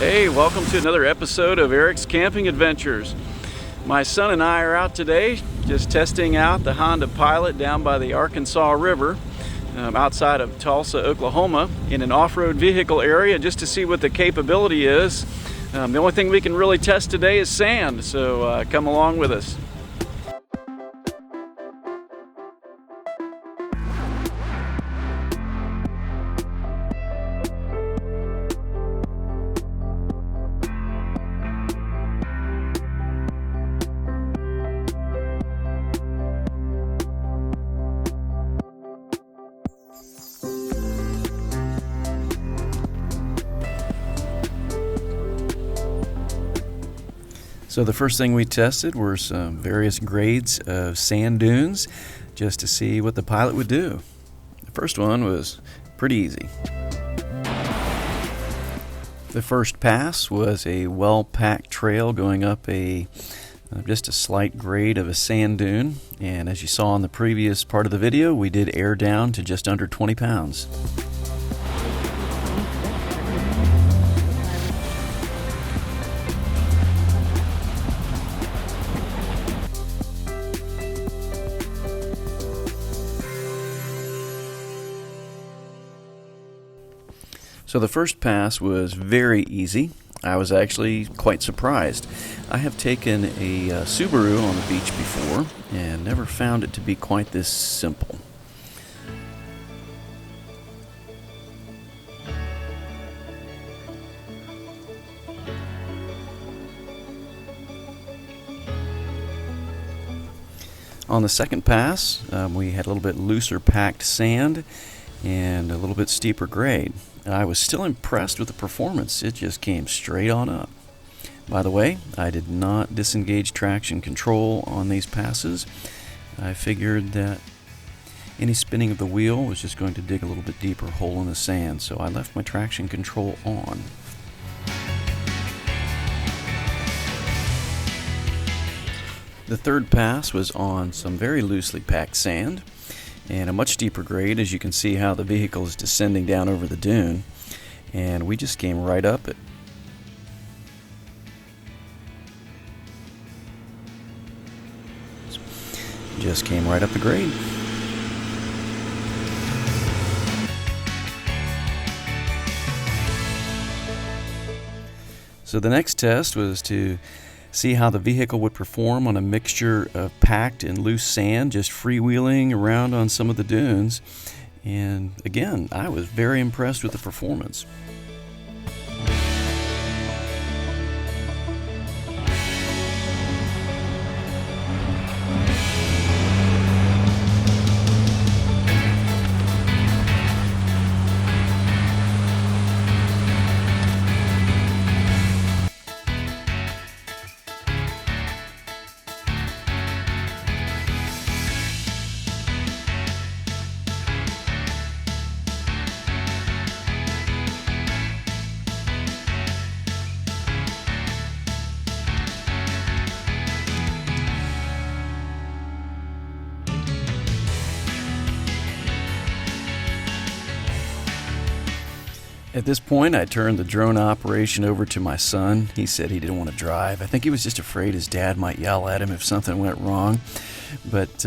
Hey, welcome to another episode of Eric's Camping Adventures. My son and I are out today just testing out the Honda Pilot down by the Arkansas River outside of Tulsa, Oklahoma, in an off-road vehicle area just to see what the capability is. The only thing we can really test today is sand, so come along with us. So the first thing we tested were some various grades of sand dunes just to see what the Pilot would do. The first one was pretty easy. The first pass was a well-packed trail going up just a slight grade of a sand dune, and as you saw in the previous part of the video, we did air down to just under 20 pounds. So the first pass was very easy. I was actually quite surprised. I have taken a Subaru on the beach before and never found it to be quite this simple. On the second pass, we had a little bit looser packed sand and a little bit steeper grade. I was still impressed with the performance. It just came straight on up. By the way, I did not disengage traction control on these passes. I figured that any spinning of the wheel was just going to dig a little bit deeper hole in the sand, so I left my traction control on. The third pass was on some very loosely packed sand and a much deeper grade, as you can see how the vehicle is descending down over the dune, and we just came right up it. Just came right up the grade. So the next test was to see how the vehicle would perform on a mixture of packed and loose sand, just freewheeling around on some of the dunes. And again, I was very impressed with the performance. At this point, I turned the drone operation over to my son. He said he didn't want to drive. I think he was just afraid his dad might yell at him if something went wrong. But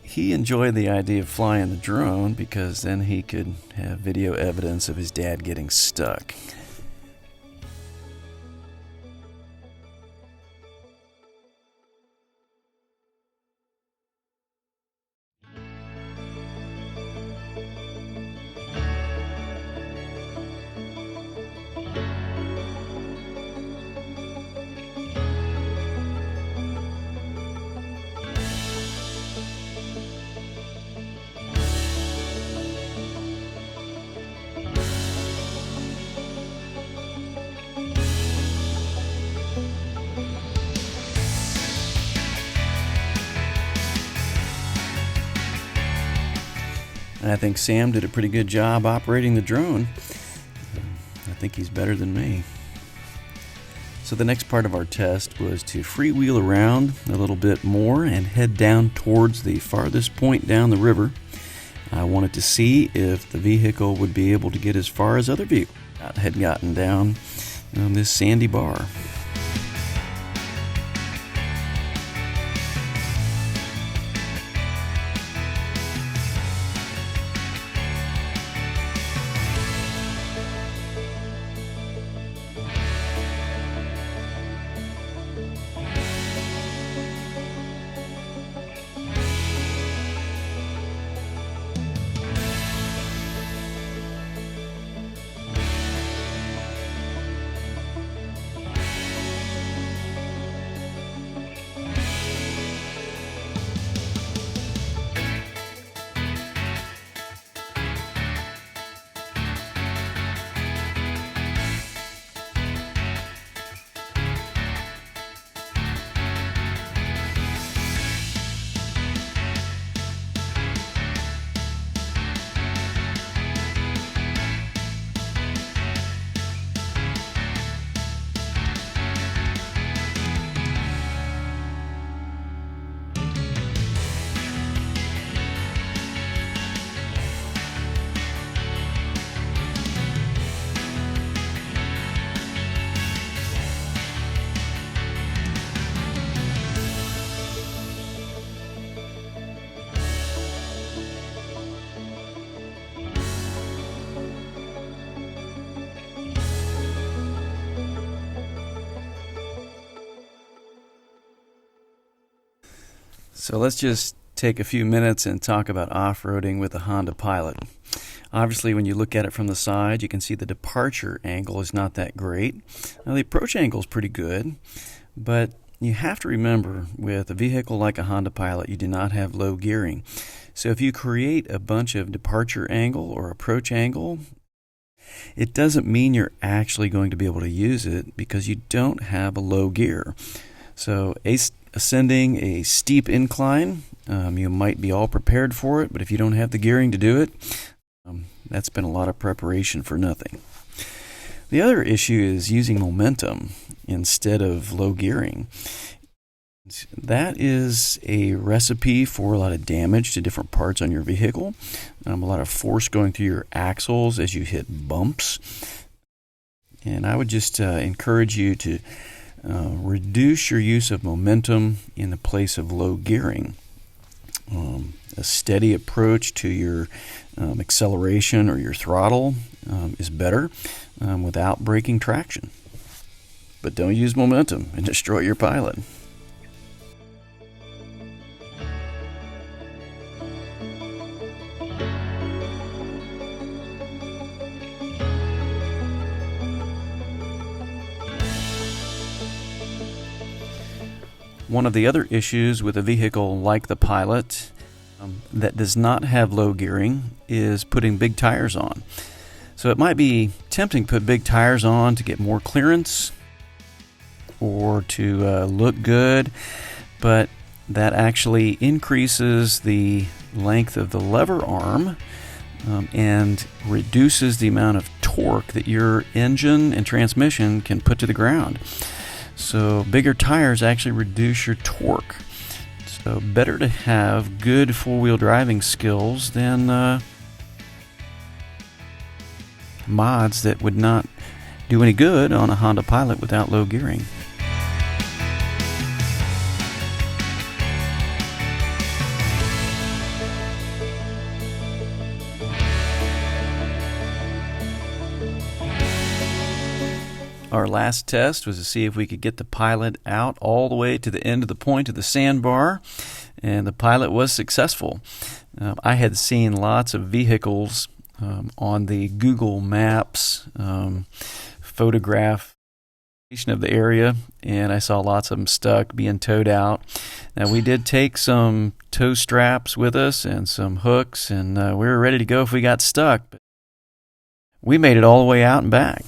he enjoyed the idea of flying the drone because then he could have video evidence of his dad getting stuck. And I think Sam did a pretty good job operating the drone. I think he's better than me. So the next part of our test was to freewheel around a little bit more and head down towards the farthest point down the river. I wanted to see if the vehicle would be able to get as far as other vehicles had gotten down this sandy bar. So let's just take a few minutes and talk about off-roading with a Honda Pilot. Obviously, when you look at it from the side, you can see the departure angle is not that great. Now, the approach angle is pretty good, but you have to remember, with a vehicle like a Honda Pilot, you do not have low gearing. So if you create a bunch of departure angle or approach angle, it doesn't mean you're actually going to be able to use it because you don't have a low gear. So ascending a steep incline, you might be all prepared for it, but if you don't have the gearing to do it, that's been a lot of preparation for nothing. The other issue is using momentum instead of low gearing. That is a recipe for a lot of damage to different parts on your vehicle. A lot of force going through your axles as you hit bumps. And I would just encourage you to reduce your use of momentum in the place of low gearing. A steady approach to your acceleration or your throttle is better without breaking traction. But don't use momentum and destroy your Pilot. One of the other issues with a vehicle like the Pilot that does not have low gearing is putting big tires on. So it might be tempting to put big tires on to get more clearance or to look good, but that actually increases the length of the lever arm and reduces the amount of torque that your engine and transmission can put to the ground. So bigger tires actually reduce your torque. So better to have good four-wheel driving skills than mods that would not do any good on a Honda Pilot without low gearing. Our last test was to see if we could get the Pilot out all the way to the end of the point of the sandbar, and the Pilot was successful. I had seen lots of vehicles on the Google Maps photograph of the area, and I saw lots of them stuck, being towed out. Now, we did take some tow straps with us and some hooks, and we were ready to go if we got stuck. But we made it all the way out and back.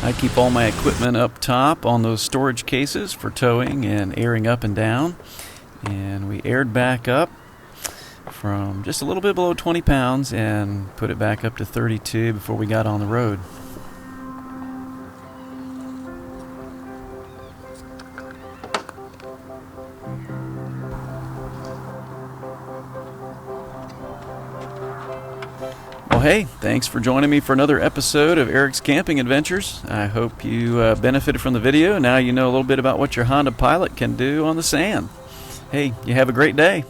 I keep all my equipment up top on those storage cases for towing and airing up and down. And we aired back up from just a little bit below 20 pounds and put it back up to 32 before we got on the road. Well, hey, thanks for joining me for another episode of Eric's Camping Adventures. I hope you benefited from the video. Now you know a little bit about what your Honda Pilot can do on the sand. Hey, you have a great day.